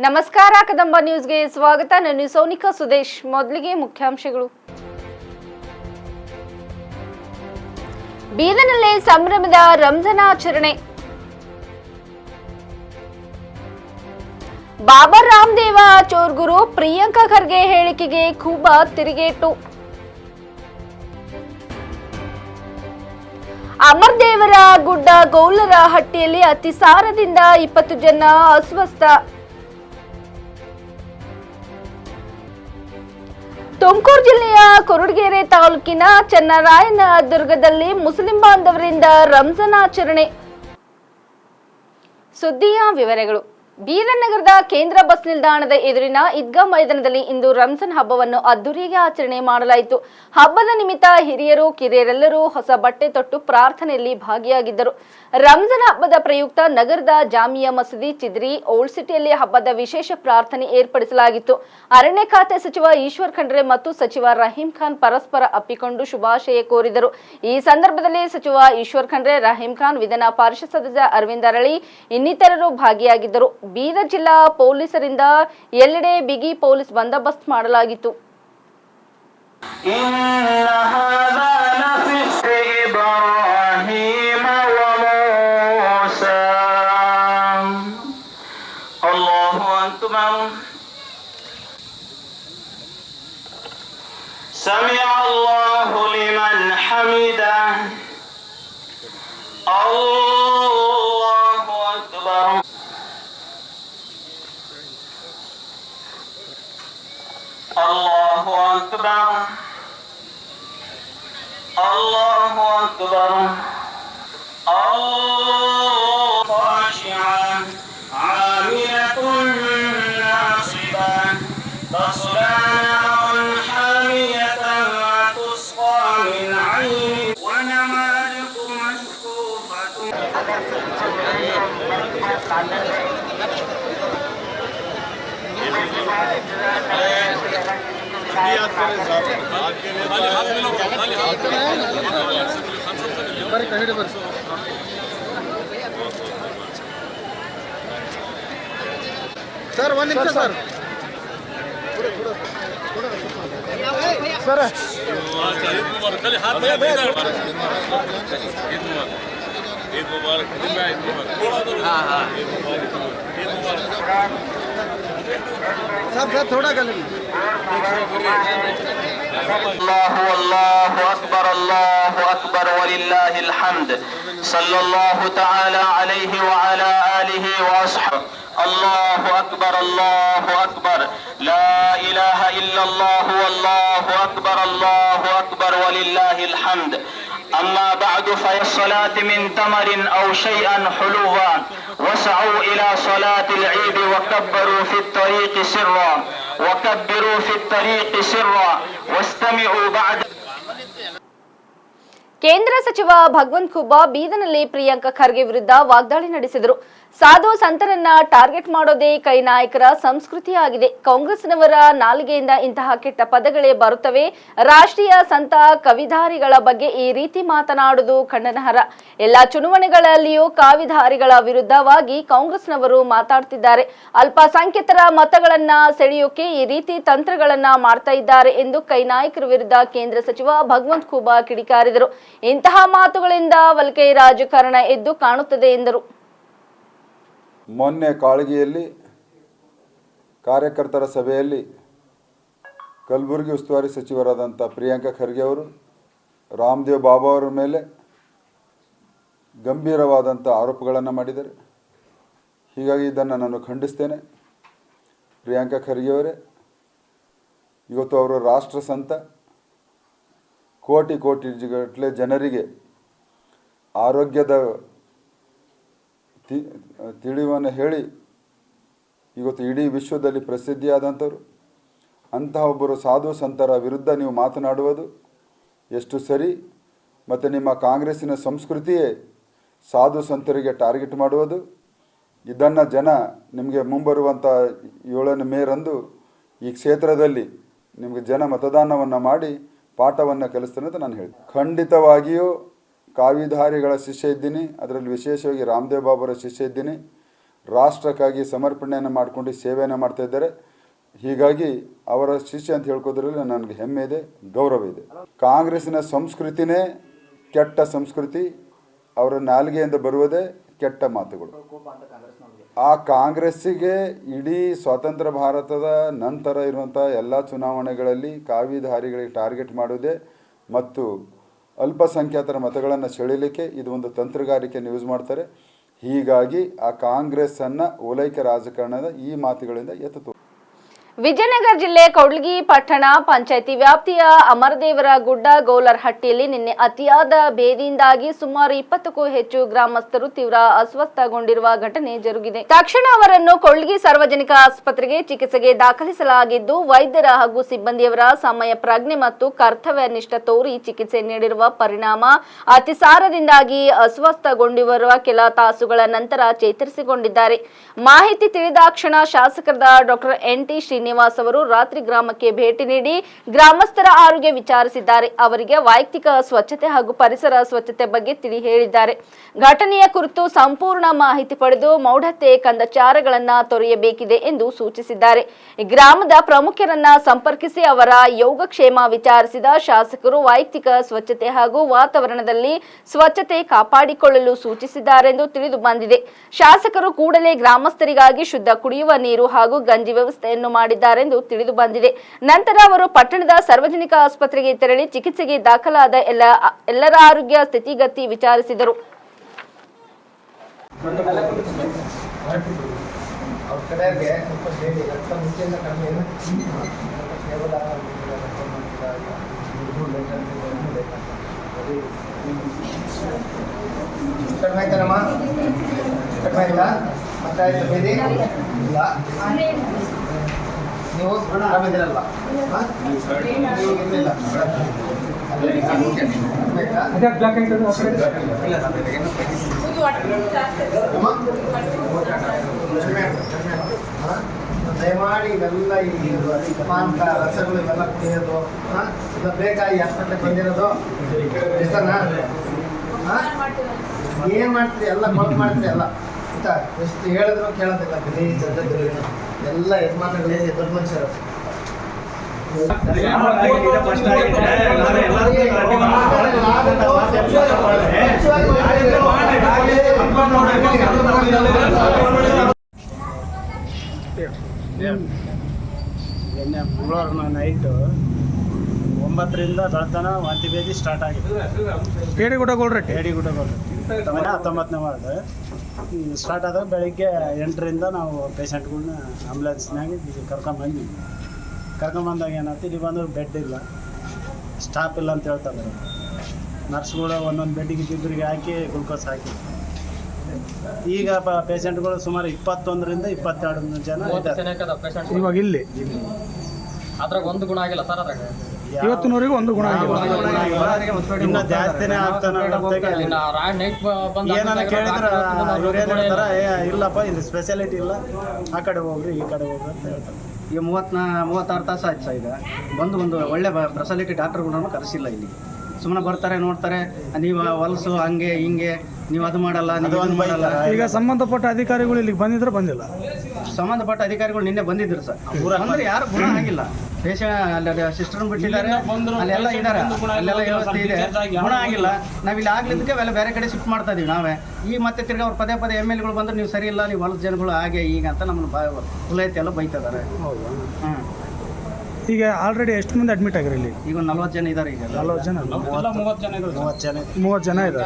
ನಮಸ್ಕಾರ ಕದಂಬ ನ್ಯೂಸ್ಗೆ ಸ್ವಾಗತ. ನಾನು ಸೋನಿಕಾ ಸುದೇಶ್. ಮೊದಲಿಗೆ ಮುಖ್ಯಾಂಶಗಳು. ಬೀದರ್ನಲ್ಲಿ ಸಂಭ್ರಮದ ರಂಜಾನ್ ಆಚರಣೆ. ಬಾಬಾ ರಾಮದೇವ ಚೋರ್ಗುರು ಪ್ರಿಯಾಂಕಾ ಖರ್ಗೆ ಹೇಳಿಕೆಗೆ ಖೂಬಾ ತಿರುಗೇಟು. ಅಮರದೇವರ ಗುಡ್ಡ ಗೌಲರ ಹಟ್ಟಿಯಲ್ಲಿ ಅತಿಸಾರದಿಂದ 20 ಜನ ಅಸ್ವಸ್ಥ. ತುಮಕೂರು ಜಿಲ್ಲೆಯ ಕೊರಟಗೆರೆ ತಾಲೂಕಿನ ಚನ್ನರಾಯನ ದುರ್ಗದಲ್ಲಿ ಮುಸ್ಲಿಂ ಬಾಂಧವರಿಂದ ರಂಜಾನ್ ಆಚರಣೆ. ಸುದ್ದಿಯ ವಿವರಗಳು. ಬೀದರ್ ನಗರದ ಕೇಂದ್ರ ಬಸ್ ನಿಲ್ದಾಣದ ಎದುರಿನ ಈದ್ಗಾ ಮೈದಾನದಲ್ಲಿ ಇಂದು ರಂಜಾನ್ ಹಬ್ಬವನ್ನು ಅದ್ದೂರಿಯಾಗಿ ಆಚರಣೆ ಮಾಡಲಾಯಿತು. ಹಬ್ಬದ ನಿಮಿತ್ತ ಹಿರಿಯರು ಕಿರಿಯರೆಲ್ಲರೂ ಹೊಸ ಬಟ್ಟೆ ತೊಟ್ಟು ಪ್ರಾರ್ಥನೆಯಲ್ಲಿ ಭಾಗಿಯಾಗಿದ್ದರು. ರಂಜಾನ್ ಹಬ್ಬದ ಪ್ರಯುಕ್ತ ನಗರದ ಜಾಮಿಯಾ ಮಸೀದಿ ಚಿದ್ರಿ ಓಲ್ಡ್ ಸಿಟಿಯಲ್ಲಿ ಹಬ್ಬದ ವಿಶೇಷ ಪ್ರಾರ್ಥನೆ ಏರ್ಪಡಿಸಲಾಗಿತ್ತು. ಅರಣ್ಯ ಖಾತೆ ಸಚಿವ ಈಶ್ವರ್ ಖಂಡ್ರೆ ಮತ್ತು ಸಚಿವ ರಹೀಂ ಖಾನ್ ಪರಸ್ಪರ ಅಪ್ಪಿಕೊಂಡು ಶುಭಾಶಯ ಕೋರಿದರು. ಈ ಸಂದರ್ಭದಲ್ಲಿ ಸಚಿವ ಈಶ್ವರ್ ಖಂಡ್ರೆ, ರಹೀಂ ಖಾನ್, ವಿಧಾನ ಪರಿಷತ್ ಸದಸ್ಯ ಅರವಿಂದ್ ಅರಳಿ ಇನ್ನಿತರರು ಭಾಗಿಯಾಗಿದ್ದರು. ಬೀದರ್ ಜಿಲ್ಲಾ ಪೊಲೀಸರಿಂದ ಎಲ್ಲೆಡೆ ಬಿಗಿ ಪೊಲೀಸ್ ಬಂದೋಬಸ್ತ್ ಮಾಡಲಾಗಿತ್ತು. Allahu Akbar, Allahu Akbar, Allahu khashi'an, 'amilatun nasibah, tasla naran hamiyatan tusqa min 'aynin wa namariqu mashkufatun. Sir वन निमिष सर सर ईद मुबारक सब थोड़ा कर Allahu Akbar walillahi alhamd. Sallallahu ta'ala alayhi wa ala alihi wa ashab. Allahu Akbar, Allahu Akbar. La ilaha illa Allah Allahu Akbar walillahi alhamd. أما بعد فهي الصلاة من تمر أو شيئا حلوا وسعوا إلى صلاة العيد وكبروا في الطريق سرا واستمعوا بعد. ಕೇಂದ್ರ ಸಚಿವ ಭಗವಂತ್ ಖೂಬಾ ಬೀದರ್ನಲ್ಲಿ ಪ್ರಿಯಾಂಕಾ ಖರ್ಗೆ ವಿರುದ್ಧ ವಾಗ್ದಾಳಿ ನಡೆಸಿದರು. ಸಾಧು ಸಂತರನ್ನ ಟಾರ್ಗೆಟ್ ಮಾಡೋದೇ ಕೈ ನಾಯಕರ ಸಂಸ್ಕೃತಿಯಾಗಿದೆ. ಕಾಂಗ್ರೆಸ್ನವರ ನಾಲಿಗೆಯಿಂದ ಇಂತಹ ಕೆಟ್ಟ ಪದಗಳೇ ಬರುತ್ತವೆ. ರಾಷ್ಟ್ರೀಯ ಸಂತ ಕವಿಧಾರಿಗಳ ಬಗ್ಗೆ ಈ ರೀತಿ ಮಾತನಾಡುವುದು ಖಂಡನಾರ್ಹ. ಎಲ್ಲಾ ಚುನಾವಣೆಗಳಲ್ಲಿಯೂ ಕಾವಿಧಾರಿಗಳ ವಿರುದ್ಧವಾಗಿ ಕಾಂಗ್ರೆಸ್ನವರು ಮಾತಾಡ್ತಿದ್ದಾರೆ. ಅಲ್ಪಸಂಖ್ಯಾತರ ಮತಗಳನ್ನ ಸೆಳೆಯೋಕೆ ಈ ರೀತಿ ತಂತ್ರಗಳನ್ನ ಮಾಡ್ತಾ ಇದ್ದಾರೆ ಎಂದು ಕೈ ನಾಯಕರ ವಿರುದ್ಧ ಕೇಂದ್ರ ಸಚಿವ ಭಗವಂತ್ ಖೂಬಾ ಕಿಡಿಕಾರಿದರು. ಇಂತಹ ಮಾತುಗಳಿಂದ ವಲ್ಕೆ ರಾಜಕಾರಣ ಎದ್ದು ಕಾಣುತ್ತದೆ ಎಂದರು. ಮೊನ್ನೆ ಕಾಳಗಿಯಲ್ಲಿ ಕಾರ್ಯಕರ್ತರ ಸಭೆಯಲ್ಲಿ ಕಲಬುರಗಿ ಉಸ್ತುವಾರಿ ಸಚಿವರಾದಂಥ ಪ್ರಿಯಾಂಕಾ ಖರ್ಗೆ ಅವರು ರಾಮದೇವ್ ಬಾಬಾ ಅವರ ಮೇಲೆ ಗಂಭೀರವಾದಂಥ ಆರೋಪಗಳನ್ನು ಮಾಡಿದ್ದಾರೆ. ಹೀಗಾಗಿ ಇದನ್ನು ನಾನು ಖಂಡಿಸ್ತೇನೆ. ಪ್ರಿಯಾಂಕಾ ಖರ್ಗೆ ಅವರೇ, ಇವತ್ತು ಅವರು ರಾಷ್ಟ್ರ ಸಂತ, ಕೋಟಿ ಗಟ್ಟಲೆ ಜನರಿಗೆ ಆರೋಗ್ಯದ ತಿಳಿವನ್ನು ಹೇಳಿ ಇವತ್ತು ಇಡೀ ವಿಶ್ವದಲ್ಲಿ ಪ್ರಸಿದ್ಧಿಯಾದಂಥವ್ರು. ಅಂತಹ ಒಬ್ಬರು ಸಾಧು ಸಂತರ ವಿರುದ್ಧ ನೀವು ಮಾತನಾಡುವುದು ಎಷ್ಟು ಸರಿ? ಮತ್ತು ನಿಮ್ಮ ಕಾಂಗ್ರೆಸ್ಸಿನ ಸಂಸ್ಕೃತಿಯೇ ಸಾಧು ಸಂತರಿಗೆ ಟಾರ್ಗೆಟ್ ಮಾಡುವುದು. ಇದನ್ನು ಜನ ನಿಮಗೆ ಮುಂಬರುವಂಥ 7ನೇ ಮೇರಂದು ಈ ಕ್ಷೇತ್ರದಲ್ಲಿ ನಿಮಗೆ ಜನ ಮತದಾನವನ್ನು ಮಾಡಿ ಪಾಠವನ್ನು ಕಲಿಸ್ತಾನೆ ಅಂತ ನಾನು ಹೇಳ್ತೀನಿ. ಖಂಡಿತವಾಗಿಯೂ ಕಾವಿಧಾರಿಗಳ ಶಿಷ್ಯ ಇದ್ದೀನಿ, ಅದರಲ್ಲಿ ವಿಶೇಷವಾಗಿ ರಾಮದೇವ್ ಬಾಬಾರ ಶಿಷ್ಯ ಇದ್ದೀನಿ. ರಾಷ್ಟ್ರಕ್ಕಾಗಿ ಸಮರ್ಪಣೆಯನ್ನು ಮಾಡಿಕೊಂಡು ಸೇವೆಯನ್ನು ಮಾಡ್ತಾ ಇದ್ದಾರೆ. ಹೀಗಾಗಿ ಅವರ ಶಿಷ್ಯ ಅಂತ ಹೇಳ್ಕೋದ್ರಲ್ಲಿ ನನಗೆ ಹೆಮ್ಮೆ ಇದೆ, ಗೌರವ ಇದೆ. ಕಾಂಗ್ರೆಸ್ಸಿನ ಸಂಸ್ಕೃತಿನೇ ಕೆಟ್ಟ ಸಂಸ್ಕೃತಿ. ಅವರ ನಾಲಿಗೆಯಿಂದ ಬರುವುದೇ ಕೆಟ್ಟ ಮಾತುಗಳು. ಆ ಕಾಂಗ್ರೆಸ್ಸಿಗೆ ಇಡೀ ಸ್ವತಂತ್ರ ಭಾರತದ ನಂತರ ಇರುವಂಥ ಎಲ್ಲ ಚುನಾವಣೆಗಳಲ್ಲಿ ಕಾವಿಧಾರಿಗಳಿಗೆ ಟಾರ್ಗೆಟ್ ಮಾಡುವುದೇ ಮತ್ತು ಅಲ್ಪಸಂಖ್ಯಾತರ ಮತಗಳನ್ನು ಸೆಳೀಲಿಕ್ಕೆ ಇದು ಒಂದು ತಂತ್ರಗಾರಿಕೆಯನ್ನು ಯೂಸ್ ಮಾಡ್ತಾರೆ. ಹೀಗಾಗಿ ಆ ಕಾಂಗ್ರೆಸ್ಸನ್ನು ಓಲೈಕೆ ರಾಜಕಾರಣದ ಈ ಮಾತುಗಳಿಂದ ಎತ್ತು. ವಿಜಯನಗರ ಜಿಲ್ಲೆ ಕೌಡ್ಲಗಿ ಪಟ್ಟಣ ಪಂಚಾಯಿತಿ ವ್ಯಾಪ್ತಿಯ ಅಮರದೇವರ ಗುಡ್ಡ ಗೌಲರ್ಹಟ್ಟಿಯಲ್ಲಿ ನಿನ್ನೆ ಅತಿಯಾದ ಬೇದಿಯಿಂದಾಗಿ ಸುಮಾರು 20ಕ್ಕೂ ಹೆಚ್ಚು ಗ್ರಾಮಸ್ಥರು ತೀವ್ರ ಅಸ್ವಸ್ಥಗೊಂಡಿರುವ ಘಟನೆ ಜರುಗಿದೆ. ತಕ್ಷಣ ಅವರನ್ನು ಕೌಡ್ಲಗಿ ಸಾರ್ವಜನಿಕ ಆಸ್ಪತ್ರೆಗೆ ಚಿಕಿತ್ಸೆಗೆ ದಾಖಲಿಸಲಾಗಿದ್ದು, ವೈದ್ಯರ ಹಾಗೂ ಸಿಬ್ಬಂದಿಯವರ ಸಮಯ ಪ್ರಜ್ಞೆ ಮತ್ತು ಕರ್ತವ್ಯ ನಿಷ್ಠ ತೋರಿ ಚಿಕಿತ್ಸೆ ನೀಡಿರುವ ಪರಿಣಾಮ ಅತಿಸಾರದಿಂದಾಗಿ ಅಸ್ವಸ್ಥಗೊಂಡಿರುವ ಕೆಲ ತಾಸುಗಳ ನಂತರ ಚೇತರಿಸಿಕೊಂಡಿದ್ದಾರೆ. ಮಾಹಿತಿ ತಿಳಿದಾಕ್ಷಣ ಶಾಸಕರಾದ ಡಾಕ್ಟರ್ NT ಶ್ರೀನಿವಾಸ್ ಅವರು ರಾತ್ರಿ ಗ್ರಾಮಕ್ಕೆ ಭೇಟಿ ನೀಡಿ ಗ್ರಾಮಸ್ಥರ ಆರೋಗ್ಯ ವಿಚಾರಿಸಿದ್ದಾರೆ. ಅವರಿಗೆ ವೈಯಕ್ತಿಕ ಸ್ವಚ್ಛತೆ ಹಾಗೂ ಪರಿಸರ ಸ್ವಚ್ಛತೆ ಬಗ್ಗೆ ತಿಳಿ ಹೇಳಿದ್ದಾರೆ. ಘಟನೆಯ ಕುರಿತು ಸಂಪೂರ್ಣ ಮಾಹಿತಿ ಪಡೆದು ಮೌಢ್ಯತೆ ಕಂದಚಾರಗಳನ್ನ ತೊರೆಯಬೇಕಿದೆ ಎಂದು ಸೂಚಿಸಿದ್ದಾರೆ. ಗ್ರಾಮದ ಪ್ರಮುಖರನ್ನ ಸಂಪರ್ಕಿಸಿ ಅವರ ಯೋಗಕ್ಷೇಮ ವಿಚಾರಿಸಿದ ಶಾಸಕರು ವೈಯಕ್ತಿಕ ಸ್ವಚ್ಛತೆ ಹಾಗೂ ವಾತಾವರಣದಲ್ಲಿ ಸ್ವಚ್ಛತೆ ಕಾಪಾಡಿಕೊಳ್ಳಲು ಸೂಚಿಸಿದ್ದಾರೆಂದು ತಿಳಿದು ಬಂದಿದೆ. ಶಾಸಕರು ಕೂಡಲೇ ಗ್ರಾಮಸ್ಥರಿಗಾಗಿ ಶುದ್ಧ ಕುಡಿಯುವ ನೀರು ಹಾಗೂ ಗಂಜಿ ವ್ಯವಸ್ಥೆಯನ್ನು ಮಾಡಿದ್ದಾರೆಂದು ತಿಳಿದು ಬಂದಿದೆ. ನಂತರ ಅವರು ಪಟ್ಟಣದ ಸಾರ್ವಜನಿಕ ಆಸ್ಪತ್ರೆಗೆ ತೆರಳಿ ಚಿಕಿತ್ಸೆಗೆ ದಾಖಲಾದ ಎಲ್ಲರ ಆರೋಗ್ಯ ಸ್ಥಿತಿಗತಿ ವಿಚಾರಿಸಿದರು. ನೀವು ಆರಾಮಿದ್ದೀರಲ್ಲ? ದಯಮಾಡಿ ಇವೆಲ್ಲ ಈ ಪಾನಕ ರಸಗಳು ಇವೆಲ್ಲ ಕುಡಿಯೋದು ಇದು ಬೇಕಾಗಿ ಹಾಸ್ಪಿಟ್ಲಿಗೆ ಬಂದಿರೋದು ಇಷ್ಟನಾ? ಏನು ಮಾಡ್ತೀರಿ? ಎಲ್ಲ ಕೊಳಕು ಮಾಡ್ತೀರಿ ಎಲ್ಲ ಆಯ್ತಾ? ಎಷ್ಟು ಹೇಳಿದ್ರು ಕೇಳೋದಿಲ್ಲ. ಬಿಡಿ ಎಲ್ಲ ಯಜಮಾನಗಳೇ ದೊಡ್ಡ ಮನುಷ್ಯರು. ನಿನ್ನೆ ಮಂಗಳವಾರ ನೈಟು 9ರಿಂದ ಬೆಳತನ ವಾಂತಿ ಭೇದಿ ಸ್ಟಾರ್ಟ್ ಆಗಿದೆ. ಏಡಿಗುಡ್ಡ ಗೌಲ್ರಟ್ಟಿ 19ನೇ ವಾರ್ಡ್ ಸ್ಟಾರ್ಟ್ ಆದಾಗ ಬೆಳಿಗ್ಗೆ 8ರಿಂದ ನಾವು ಪೇಷಂಟ್ಗಳನ್ನ ಆಂಬುಲೆನ್ಸ್ನಾಗ ಕರ್ಕೊಂಬಂದಾಗ ಏನಾಯ್ತು, ಇಲ್ಲಿ ಬಂದ್ರೆ ಬೆಡ್ ಇಲ್ಲ, ಸ್ಟಾಫ್ ಇಲ್ಲ ಅಂತ ಹೇಳ್ತಾರೆ. ನರ್ಸ್ಗಳು ಒಂದೊಂದು ಬೆಡ್ಡಿಗೆ ಇಬ್ಬರಿಗೆ ಹಾಕಿ ಗ್ಲುಕೋಸ್ ಹಾಕಿ ಈಗ ಪೇಷಂಟ್ಗಳು ಸುಮಾರು 21ರಿಂದ 22 ಜನ ಇವಾಗ ಇಲ್ಲಿ. ಅದ್ರಾಗ ಒಂದು ಗುಣ ಆಗಿಲ್ಲ ಸರ್. ಅದ್ರಾಗ ಇವತ್ತಿನವರೆಗೂ ಒಂದು ಗುಣ ಆಗಿಲ್ಲ, ಇನ್ನೂ ಜಾಸ್ತಿನೇ ಆಗ್ತಾನೆ. ಏನಾನ ಕೇಳಿದ್ರೆ ಇವ್ರೇನು ಹೇಳ್ತಾರೆ, ಇಲ್ಲಪ್ಪ ಇಲ್ಲಿ ಸ್ಪೆಷಾಲಿಟಿ ಇಲ್ಲ, ಆ ಕಡೆ ಹೋಗ್ರಿ ಈ ಕಡೆ ಹೋಗ್ರಿ ಅಂತ ಹೇಳ್ತಾರೆ. ಈಗ 36 ತಾಸು ಆಯ್ತು ಸರ್. ಈಗ ಒಂದು ಒಳ್ಳೆ ಸ್ಪೆಷಾಲಿಟಿ ಡಾಕ್ಟರ್ಗಳನ್ನು ಕರೆಸಿಲ್ಲ ಇಲ್ಲಿ. ಸುಮ್ಮನೆ ಬರ್ತಾರೆ, ನೋಡ್ತಾರೆ, ನೀವು ಹೊಲಸು ಹಂಗೆ ಹಿಂಗೆ, ನೀವು ಅದು ಮಾಡಲ್ಲ, ನೀವು ಅದು ಮಾಡಲ್ಲ. ಈಗ ಸಂಬಂಧಪಟ್ಟ ಅಧಿಕಾರಿಗಳು ಇಲ್ಲಿಗೆ ಬಂದಿಲ್ಲ. ಸಂಬಂಧಪಟ್ಟ ಅಧಿಕಾರಿಗಳು ನಿನ್ನೆ ಬಂದಿದ್ರು ಸರ್. ಅಂದ್ರೆ ಯಾರು ಗುಣ ಆಗಿಲ್ಲ. ಪೇಷಂಟ್ ಸಿಸ್ಟರ್ ಬಿಟ್ಟಿದ್ದಾರೆ, ಅಲ್ಲೆಲ್ಲ ಇದ್ದಾರೆ, ಅಲ್ಲೆಲ್ಲ ವ್ಯವಸ್ಥೆ ಇದೆ, ಗುಣ ಆಗಿಲ್ಲ. ನಾವಿಲ್ಲಿ ಆಗ್ಲಿದ್ದಕ್ಕೆ ಅವೆಲ್ಲ ಬೇರೆ ಕಡೆ ಶಿಫ್ಟ್ ಮಾಡ್ತಾ ಇದೀವಿ ನಾವೇ. ಈಗ ಮತ್ತೆ ತಿರ್ಗಿ ಅವ್ರು ಪದೇ MLAಗಳು ಬಂದ್ರೆ ನೀವು ಸರಿ ಇಲ್ಲ, ನೀವು ಹೊಲಸ ಜನಗಳು ಹಾಗೆ ಈಗ ಅಂತ ನಮ್ಮನ್ನು ಕುಲೈತಿ ಎಲ್ಲ ಬೈತಿದ್ದಾರೆ. ಈಗ ಆಲ್ರೆಡಿ ಎಷ್ಟು ಮಂದಿ ಅಡ್ಮಿಟ್ ಆಗಿರಿ ಇಲ್ಲಿ? ಈಗ 40 ಜನ ಇದ್ದಾರೆ. ಈಗ 40 ಜನ 30 ಜನ ಇದ್ದಾರೆ.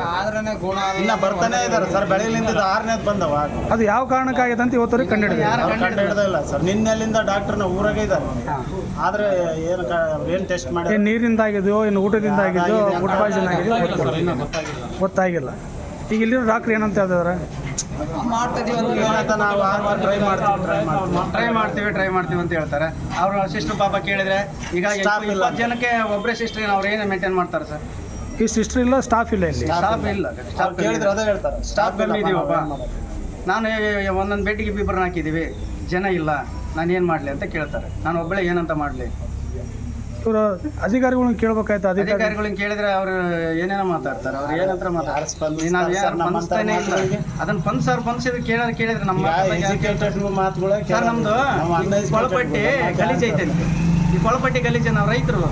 ಇನ್ನ ಬರ್ತಾನೆ ಇದ್ದಾರೆ ಸರ್. ಬೆಳಗ್ಗೆಯಿಂದ 6ನೇದು ಬಂದವ. ಅದು ಯಾವ ಕಾರಣಕ್ಕಾಗಿದೆ ಅಂತ ಇವತ್ತವರೆಗೆ ಕಂಡುಹಿಡಿದಿಲ್ಲ ಸರ್. ನಿನ್ನೆಲ್ಲಿಂದ ಡಾಕ್ಟರ್ನ ಊರಾಗೆ ಇದ್ದಾರೆ. ಆದ್ರೆ ಏನು ಟೆಸ್ಟ್ ಮಾಡಿ ನೀರಿಂದ ಆಗಿದೆಯೋ ಇನ್ನು ಊಟದಿಂದ ಆಗಿದೆಯೋ ಫುಡ್ ಪಾಯ್ಸನ್ ಆಗಿದೆಯೋ ಗೊತ್ತಾಗಿಲ್ಲ. ಈಗ ಇಲ್ಲಿರೋ ಡಾಕ್ಟ್ರ್ ಏನಂತ ಹೇಳಿದಾರೆ? ಟ್ರೈ ಮಾಡ್ತೀವಿ ಅಂತ ಹೇಳ್ತಾರೆ. ಅವ್ರ ಸಿಸ್ಟರ್ ಪಾಪ ಕೇಳಿದ್ರೆ ಈಗ 20 ಜನಕ್ಕೆ ಒಬ್ಬರೇ ಸಿಸ್ಟರ್ ಅವ್ರು ಏನು ಮೇಂಟೈನ್ ಮಾಡ್ತಾರೆ ಸರ್? ಈ ಸಿಸ್ಟರ್ ಇಲ್ಲ, ಸ್ಟಾಫ್ ಇಲ್ಲ ಇಲ್ಲಿ. ಸ್ಟಾಫ್ ಇಲ್ಲ, ಸ್ಟಾಫ್ ಕೇಳಿದ್ರೆ ಅದೇ ಹೇಳ್ತಾರೆ. ಸ್ಟಾಫ್ ಕಮ್ಮಿ ಇದೀವಪ್ಪ. ನಾನು ಒಂದೊಂದು ಬೆಡ್ಡಿಗೆ ಇಬ್ಬರನ್ನ ಹಾಕಿದ್ದೀವಿ, ಜನ ಇಲ್ಲ, ನಾನು ಏನು ಮಾಡಲಿ ಅಂತ ಕೇಳ್ತಾರೆ. ನಾನು ಒಬ್ಬಳೇ ಏನಂತ ಮಾಡಲಿ? ಇವರು ಅಧಿಕಾರಿಗಳನ್ನ ಕೇಳ್ಬೇಕಾಯ್ತು. ಅಧಿಕಾರಿಗಳನ್ನ ಕೇಳಿದ್ರೆ ಅವ್ರು ಏನೇನೋ ಮಾತಾಡ್ತಾರೆ. ಅವ್ರು ಏನಂತ ಮಾತಾಡ್ತಾರೆ, ನಾವು ಯಾರು ಸ್ಪಂದಿಸ್ತಾನೆ ಇಲ್ಲ. ಅದನ್ನ ಸ್ಪಂದಿಸಿದ್ರೆ ಕೇಳಿದ್ರೆ ನಮ್ಮ ಮಾತುಗಳು ಸರ್, ನಮ್ದು ಕೊಳಪಟ್ಟಿ ಗಲೀಜ್ ಐತೆ. ಈ ಕೊಳಪಟ್ಟಿ ಗಲೀಜ್ ನಾವು ರೈತರು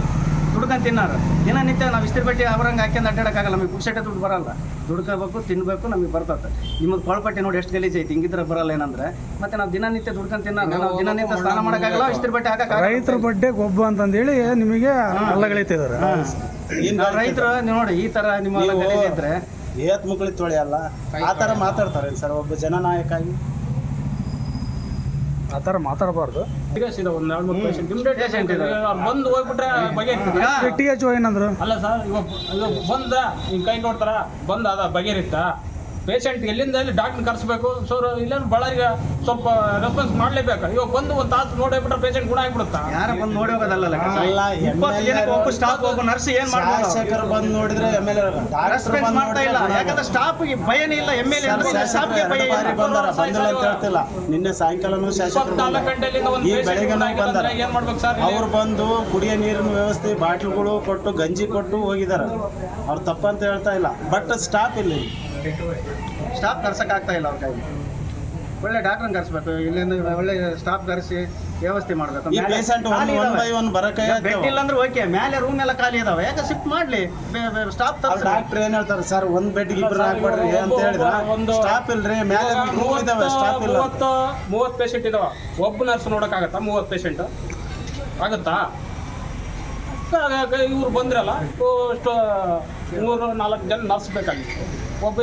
ದುಡ್ಕೊಂಡು ತಿನ್ನಾರ. ದಿನನಿತ್ಯ ನಾವು ಇಸ್ತ್ರಿ ಬಟ್ಟೆ ಅವ್ರಂಗೆ ಹಾಕ್ಯಂದು ಅಡ್ಡಾಡಕ್ಕಾಗಲ್ಲ. ನಮಗೆ ಪುಕ್ಸಟ್ಟೆ ದುಡ್ಡು ಬರಲ್ಲ. ದುಡ್ಕೋಬೇಕು, ತಿನ್ಬೇಕು, ನಮಗೆ ಬರ್ತದೆ. ನಿಮ್ಮದು ಕೊಳಪಟ್ಟಿ ನೋಡಿ ಎಷ್ಟು ಗಲೀಜ್ ಐತಿ. ಹಿಂಗಿದ್ರೆ ಬರಲ್ಲ. ಏನಂದ್ರೆ ಮತ್ತೆ ನಾವು ದಿನನಿತ್ಯ ದುಡ್ಕೊಂಡು ತಿನ್ನಾರ. ನಾವು ದಿನನಿತ್ಯ ಸ್ನಾನ ಮಾಡೋಕ್ಕಾಗಲ್ಲ, ಇಸ್ತ್ರಿ ಬಟ್ಟೆ ಹಾಕಕ್ಕೆ ರೈತರ ಬಡ್ಡೆ ಗೊಬ್ಬ ಅಂತಂದೇಳಿ ನಿಮಗೆ ಅಲ್ಲಗಳಿತಿದ್ದಾರೆ. ರೈತರು ನೋಡಿ ಈ ಥರ ನಿಮ್ಮ ಗಲೀಜ್ ಇದ್ರೆ ಏತ್ ಮುಕ್ಳಿ ತೊಳೆಯಲ್ಲ, ಆ ಥರ ಮಾತಾಡ್ತಾರೆ ಸರ್. ಒಬ್ಬ ಜನನಾಯಕ ಆಗಿ ಆ ಥರ ಮಾತಾಡಬಾರ್ದು. ಬಂದು ಹೋಗ್ಬಿಟ್ರೆ THO ಏನಂದ್ರು? ಅಲ್ಲ ಸರ್, ಇವಾಗ ಬಂದ ಹಿಂಗೆ ಕೈ ನೋಡ್ತಾರ, ಬಂದ ಅದ ಬಗೆರಿತ್ತ ಪೇಷಂಟ್ ಎಲ್ಲಿಂದ ಎಲ್ಲಿ ಡಾಕ್ಟರ್ ಕರೆಸ್ಬೇಕು. ಸೊ ಇಲ್ಲೇನು ಬಳ್ಳಾರಿಗೆ ಸ್ವಲ್ಪ ರೆಸ್ಪಾನ್ಸ್ ಮಾಡಲೇಬೇಕು. ಇವಾಗ ಬಂದು ಒಂದು ತಾಸು ನೋಡಿಬಿಟ್ರೆ ಪೇಷಂಟ್ ಗುಣ ಆಗಿಬಿಡುತ್ತಾ? ಯಾರ ಬಂದು ನೋಡಿ ಹೋಗೋದಲ್ಲ. 20 ಜನಕ್ಕೆ ಒಬ್ಬ ಸ್ಟಾಫ್, ಒಬ್ಬ ನರ್ಸ್ ಏನ್ ಮಾಡ್ತಾರೆ ಬಂದು ನೋಡಿದ್ರೆ MLA ರೆಸ್ಪಾನ್ಸ್ ಮಾಡ್ತಾ ಇಲ್ಲ. ಯಾಕಂದ್ರೆ ಸ್ಟಾಫ್ಗೆ ಭಯನೇ ಇಲ್ಲ. MLA ಸ್ಟಾಫ್ಗೆ ಭಯ ಬಂದಿಲ್ಲ ಅಂತ ಹೇಳ್ತಿಲ್ಲ. ನಿನ್ನೆ ಸಾಯಂಕಾಲನೂ ಶಾಸಕರು 4 ಗಂಟೆಲಿಂದ ಒಂದು ಈ ಬೆಳಗ್ಗೆ ಬಂದಾರೆ. ಏನ್ ಮಾಡ್ಬೇಕು ಸರ್? ಅವ್ರು ಬಂದು ಕುಡಿಯೋ ನೀರಿನ ವ್ಯವಸ್ಥೆ, ಬಾಟ್ಲುಗಳು ಕೊಟ್ಟು, ಗಂಜಿ ಕೊಟ್ಟು ಹೋಗಿದ್ದಾರೆ. ಅವ್ರು ತಪ್ಪಂತ ಹೇಳ್ತಾ ಇಲ್ಲ. ಬಟ್ ಸ್ಟಾಫ್ ಇಲ್ಲ. ಸ್ಟಾಫ್ ಕರ್ಸಕ್ಕಾಗ್ತಾ ಇಲ್ಲ. ಅವ್ರ ಕೈಲಿ ಒಳ್ಳೆ ಡಾಕ್ಟರ್ನ ಕರೆಸ್ಬೇಕು. ಇಲ್ಲಿಂದ ಒಳ್ಳೆ ಸ್ಟಾಫ್ ಕರೆಸಿ ವ್ಯವಸ್ಥೆ ಮಾಡಬೇಕು. ಈ ಪೇಷಂಟ್ 1 by 1 ಬರಕ್ಕೆ ಬೆಡ್ ಇಲ್ಲ ಅಂದ್ರೆ ಓಕೆ, ಮೇಲೆ ರೂಮ್ ಎಲ್ಲ ಖಾಲಿ ಇದಾವೆ, ಯಾಕೆ ಶಿಫ್ಟ್ ಮಾಡ್ಲಿ ಸ್ಟಾಫ್. ಡಾಕ್ಟರ್ ಏನ್ ಹೇಳ್ತಾರೆ ಸರ್, ಒಂದ್ ಬೆಡ್ ಇಬ್ರು ಹಾಕ್ಬೇಡ್ರಿ ಅಂತ ಹೇಳಿದ್ರೆ ಸ್ಟಾಫ್ ಇಲ್ರಿ. ಮೇಲೆ ರೂಮ್ ಇದಾವೆ, ಸ್ಟಾಫ್ ಇಲ್ಲ. 30 ಪೇಷಂಟ್ ಇದಾವ. ಒಬ್ಬ ನರ್ಸ್ ನೋಡೋಕ್ಕಾಗತ್ತಾ? 30 ಪೇಷಂಟ್ ಆಗುತ್ತಾ? ಇವ್ರು ಬಂದ್ರಲ್ಲ, ಇಷ್ಟು 3-4 ಜನ ನರ್ಸ್ ಬೇಕಾಗಿತ್ತು. ಒಬ್ಬ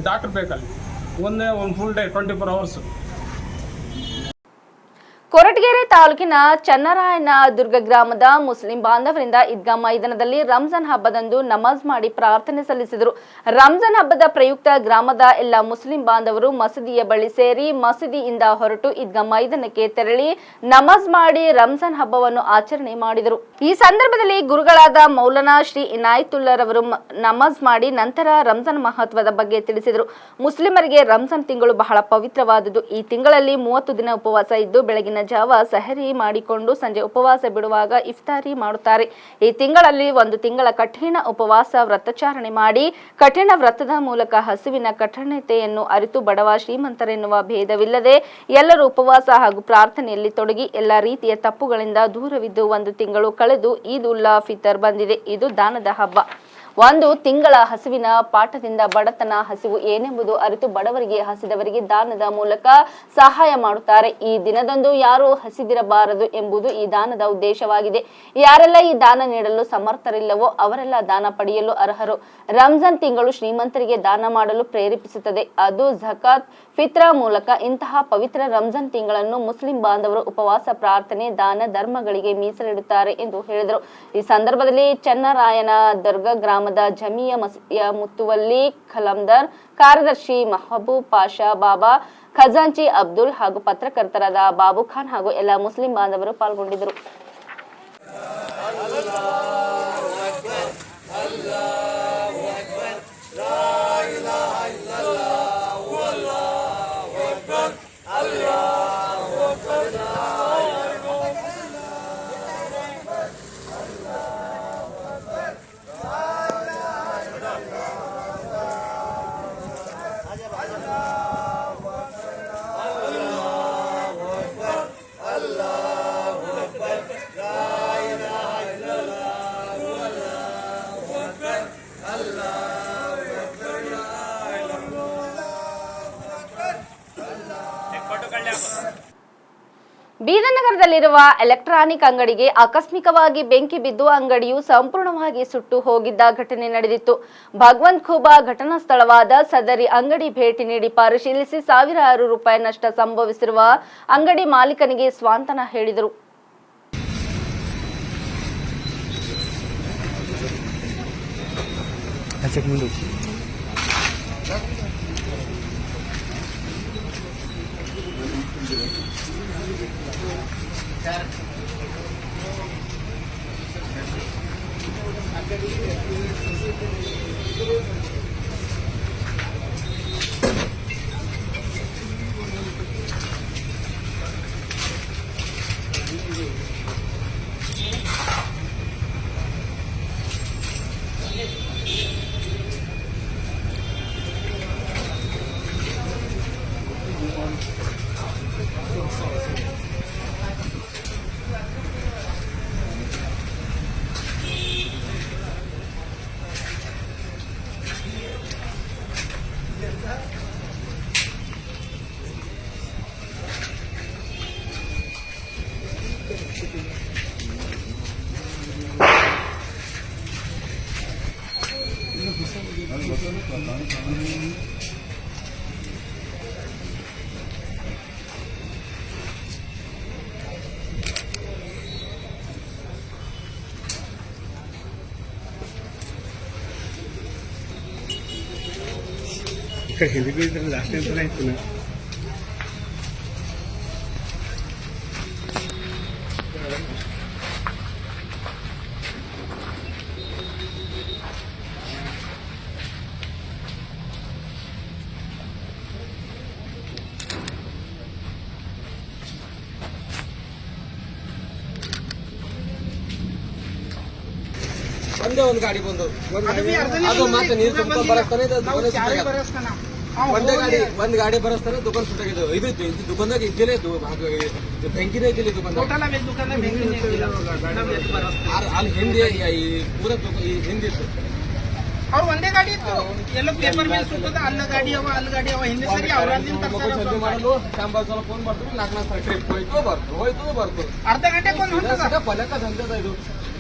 ಡಾಕ್ಟರ್ ಬೇಕಲ್ಲಿ. ಒಂದು ಫುಲ್ ಡೇ 24 hours. ಕೊರಟಗೆರೆ ತಾಲೂಕಿನ ಚನ್ನರಾಯನ ದುರ್ಗ ಗ್ರಾಮದ ಮುಸ್ಲಿಂ ಬಾಂಧವರಿಂದ ಈದ್ಗಾ ಮೈದಾನದಲ್ಲಿ ರಂಜಾನ್ ಹಬ್ಬದಂದು ನಮಾಜ್ ಮಾಡಿ ಪ್ರಾರ್ಥನೆ ಸಲ್ಲಿಸಿದರು. ರಂಜಾನ್ ಹಬ್ಬದ ಪ್ರಯುಕ್ತ ಗ್ರಾಮದ ಎಲ್ಲ ಮುಸ್ಲಿಂ ಬಾಂಧವರು ಮಸೀದಿಯ ಬಳಿ ಸೇರಿ ಮಸೀದಿಯಿಂದ ಹೊರಟು ಈದ್ಗಾ ಮೈದಾನಕ್ಕೆ ತೆರಳಿ ನಮಾಜ್ ಮಾಡಿ ರಂಜಾನ್ ಹಬ್ಬವನ್ನು ಆಚರಣೆ ಮಾಡಿದರು. ಈ ಸಂದರ್ಭದಲ್ಲಿ ಗುರುಗಳಾದ ಮೌಲಾನಾ ಶ್ರೀ ಇನಾಯತುಲ್ಲರವರು ನಮಾಜ್ ಮಾಡಿ ನಂತರ ರಂಜಾನ್ ಮಹತ್ವದ ಬಗ್ಗೆ ತಿಳಿಸಿದರು. ಮುಸ್ಲಿಮರಿಗೆ ರಂಜಾನ್ ತಿಂಗಳು ಬಹಳ ಪವಿತ್ರವಾದುದು. ಈ ತಿಂಗಳಲ್ಲಿ 30 ದಿನ ಉಪವಾಸ ಇದ್ದು ಬೆಳಗಿನ ಜಾವ ಸಹರಿ ಮಾಡಿಕೊಂಡು ಸಂಜೆ ಉಪವಾಸ ಬಿಡುವಾಗ ಇಫ್ತಾರಿ ಮಾಡುತ್ತಾರೆ. ಈ ತಿಂಗಳಲ್ಲಿ 1 ತಿಂಗಳ ಕಠಿಣ ಉಪವಾಸ ವ್ರತಾಚರಣೆ ಮಾಡಿ ಕಠಿಣ ವ್ರತದ ಮೂಲಕ ಹಸುವಿನ ಕಠಿಣತೆಯನ್ನು ಅರಿತು ಬಡವ ಶ್ರೀಮಂತರೆನ್ನುವ ಭೇದವಿಲ್ಲದೆ ಎಲ್ಲರೂ ಉಪವಾಸ ಹಾಗೂ ಪ್ರಾರ್ಥನೆಯಲ್ಲಿ ತೊಡಗಿ ಎಲ್ಲ ರೀತಿಯ ತಪ್ಪುಗಳಿಂದ ದೂರವಿದ್ದು 1 ತಿಂಗಳು ಕಳೆದು ಈದ್ ಉಲ್ ಫಿತರ್ ಬಂದಿದೆ. ಇದು ದಾನದ ಹಬ್ಬ. 1 ತಿಂಗಳ ಹಸುವಿನ ಪಾಠದಿಂದ ಬಡತನ, ಹಸಿವು ಏನೆಂಬುದು ಅರಿತು ಬಡವರಿಗೆ, ಹಸಿದವರಿಗೆ ದಾನದ ಮೂಲಕ ಸಹಾಯ ಮಾಡುತ್ತಾರೆ. ಈ ದಿನದಂದು ಯಾರು ಹಸಿದಿರಬಾರದು ಎಂಬುದು ಈ ದಾನದ ಉದ್ದೇಶವಾಗಿದೆ. ಯಾರೆಲ್ಲ ಈ ದಾನ ನೀಡಲು ಸಮರ್ಥರಿಲ್ಲವೋ ಅವರೆಲ್ಲ ದಾನ ಪಡೆಯಲು ಅರ್ಹರು. ರಂಜಾನ್ ತಿಂಗಳು ಶ್ರೀಮಂತರಿಗೆ ದಾನ ಮಾಡಲು ಪ್ರೇರೇಪಿಸುತ್ತದೆ. ಅದು ಝಕಾತ್ ಫಿತ್ರ ಮೂಲಕ. ಇಂತಹ ಪವಿತ್ರ ರಂಜಾನ್ ತಿಂಗಳನ್ನು ಮುಸ್ಲಿಂ ಬಾಂಧವರು ಉಪವಾಸ, ಪ್ರಾರ್ಥನೆ, ದಾನ ಧರ್ಮಗಳಿಗೆ ಮೀಸಲಿಡುತ್ತಾರೆ ಎಂದು ಹೇಳಿದರು. ಈ ಸಂದರ್ಭದಲ್ಲಿ ಚನ್ನರಾಯನ ದುರ್ಗ ಗ್ರಾಮದ ಜಮಿಯಾ ಮಸೀದಿಯ ಮುತ್ತುವಲ್ಲಿ ಖಲಂದರ್, ಕಾರ್ಯದರ್ಶಿ ಮಹಬೂಬ್ ಪಾಷಾ, ಬಾಬಾ ಖಜಾಂಚಿ ಅಬ್ದುಲ್ ಹಾಗೂ ಪತ್ರಕರ್ತರಾದ ಬಾಬು ಖಾನ್ ಹಾಗೂ ಎಲ್ಲ ಮುಸ್ಲಿಂ ಬಾಂಧವರು ಪಾಲ್ಗೊಂಡಿದ್ದರು. ಬೀದರ್ ನಗರದಲ್ಲಿರುವ ಎಲೆಕ್ಟ್ರಾನಿಕ್ ಅಂಗಡಿಗೆ ಆಕಸ್ಮಿಕವಾಗಿ ಬೆಂಕಿ ಬಿದ್ದು ಅಂಗಡಿಯು ಸಂಪೂರ್ಣವಾಗಿ ಸುಟ್ಟು ಹೋಗಿದ್ದ ಘಟನೆ ನಡೆದಿತ್ತು. ಭಗವಂತ್ ಖೂಬಾ ಘಟನಾ ಸ್ಥಳವಾದ ಸದರಿ ಅಂಗಡಿ ಭೇಟಿ ನೀಡಿ ಪರಿಶೀಲಿಸಿ ಸಾವಿರಾರು ರೂಪಾಯಿ ನಷ್ಟ ಸಂಭವಿಸಿರುವ ಅಂಗಡಿ ಮಾಲೀಕನಿಗೆ ಸ್ವಾಂತನ ಹೇಳಿದರು. ಒಂದೇ ಒಂದು ಗಾಡಿ ಬಂದು ಅದು ಮತ್ತೆ ನೀರು ತುಂಬ ಬರಸ್ತಾನೆ ಒಂದ್ ಗಾಡಿ ಬರಸ್ತಾನೆ ದುಕಾನ್ ಸುಟ್ಟಾಗಿದೆ. ಇದು ದುಕಾನ್ದಾಗ ಇದ್ದಿಲ್ಲ, ಬೆಂಕಿನೇ ಇದ್ದಿಲ್ಲ ದುಕಾನ್ದಾಗ. ಅಲ್ಲಿ ಹಿಂದೆ ಈ ಪೂರ ಈ ಹಿಂದಿತ್ತು ಅವ್ರು ಒಂದೇ ಗಾಡಿ ಇತ್ತು, ಎಲ್ಲ ಪೇಪರ್ ಮೇಲೆ ಸುತ್ತದ ಅಲ್ಲ ಗಾಡಿ ಅವ ಹಿಂದೆ ಸರಿ ಅವ್ರ ಸಂಜೆ ಮಾಡಲು ಶಾಂಬಾ ಸಲ ಫೋನ್ ಮಾಡ್ತಾರೆ, 4 ಟ್ರಿಪ್ ಹೋಯ್ತು ಬರ್ತು ಅರ್ಧ ಗಂಟೆಗೆ ಒಂದು ಪಲಕ ದಂಧದ ಇದು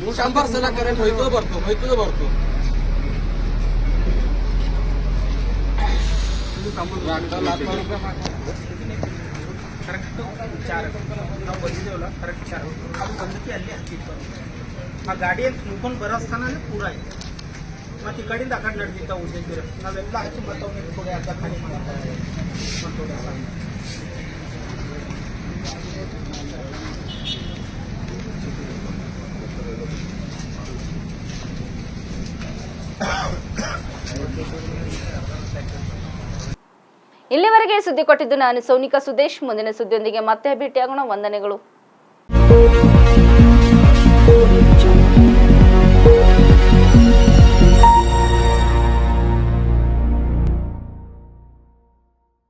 100 ಸಲ ಕರೆಂಟ್ ಹೋಯ್ತು ಬರ್ತು ಕರೆಕ್ಟ್ 4 ನಾವು ಬಂದಿದ್ದೇವಲ್ಲ, ಕರೆಕ್ಟ್ 4 ಅದು ಬಂದಕ್ಕೆ ಅಲ್ಲಿ ಹತ್ತಿತ್ತು. ಆ ಗಾಡಿಯಲ್ಲಿ ತುಂಬ್ಕೊಂಡು ಬರೋ ಸ್ಥಾನನೇ ಪೂರ ಇದೆ. ಮತ್ತೆ ಈ ಕಡೆಯಿಂದ ಆ ಕಡೆ ನಡೆದಿದ್ದ ಉದ್ದೇಶ ನಾವೆಲ್ಲ ಹಚ್ಚಿ ಬರ್ತವೆ ನಿಂತ್ಕೊಂಡು ಅರ್ಧ ಖಾಲಿ ಮಾಡ್ತಾರೆ. ಇಲ್ಲಿವರೆಗೆ ಸುದ್ದಿ ಕೊಟ್ಟಿದ್ದು ನಾನು ಸೋನಿಕಾ ಸುದೇಶ್. ಮುಂದಿನ ಸುದ್ದಿಯೊಂದಿಗೆ ಮತ್ತೆ ಭೇಟಿಯಾಗೋಣ. ವಂದನೆಗಳು.